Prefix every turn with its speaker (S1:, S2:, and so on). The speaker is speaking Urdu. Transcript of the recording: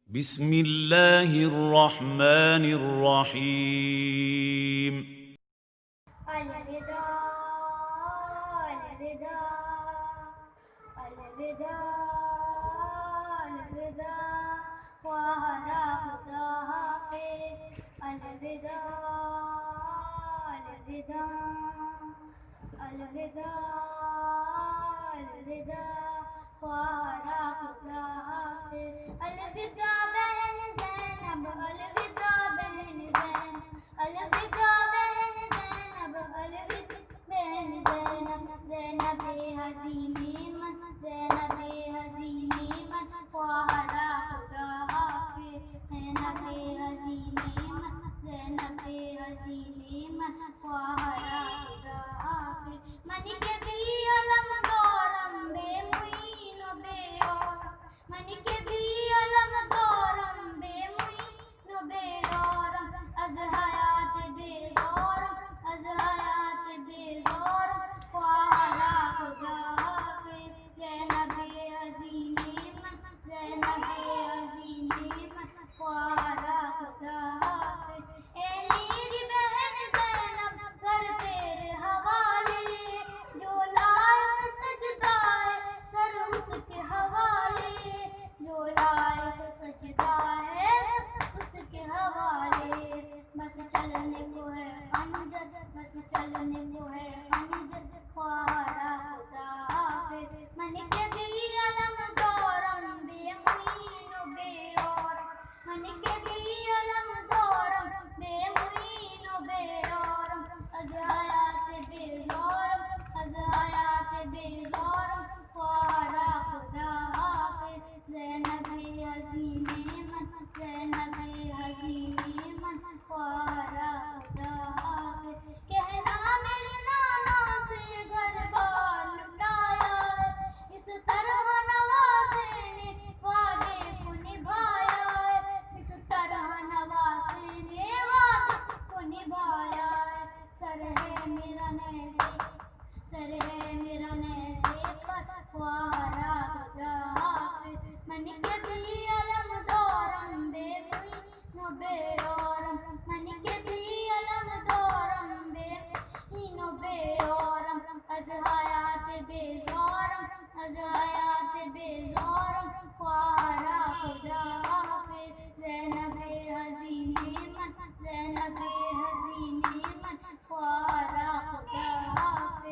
S1: بسم الله الرحمن الرحيم.
S2: الوداع الوداع الوداع الوداع وهذا خدا حافظ الوداع الوداع الوداع الوداع وهذا خدا حافظ الوداع بہن زینب الوداع بہن زینب الوداع بہن زینب الوداع بہن زینب زینب حزینی من زینب حزینی من وہرا خدا حافظ زینب حزینی من زینب حزینی من وہرا خدا حافظ من کے بھی علم دورم بے معین و بے اور من کے بھی علم دورم بے معین و بے اورم از حیات بے زورم از حیات بے زورم وہرا خدا حافظ زینب حزینی من زینب حزینی من وہرا خدا حافظ اے میری بہن زینب کر تیرے حوالے جو لائق سجدہ ہے سر اس کے حوالے جو لائق سجدہ ہے اس کے حوالے بس چلنے کو ہے خنجر بس چلنے کو ہے خنجر وہرا خدا حافظ من کے بھی علم دورم بے معین و بے اور من کے بھی علم دورم بے معین و بے اورم از حیات بے زورم از حیات بے زورم وہرا خدا حافظ زینب حزینی من زینب حزینی من وہرا خدا حافظ کہنا میرے نانا سے گھر بار لٹایا ہے اس طرح نوازے نے وعدے کو نبھایا ہے اس طرح نوازے نے وعدے کو نبھایا ہے سر ہے میرا نیزے سر ہے میرا نیزے پر وہرا خدا حافظ من کے بھی علم دورم بے معین و بے اورم من کے بھی علم دورم بے معین و بے اورم از حیات بے زورم از حیات بے زورم وہرا خدا حافظ زینب حزینی من زینب حزینی من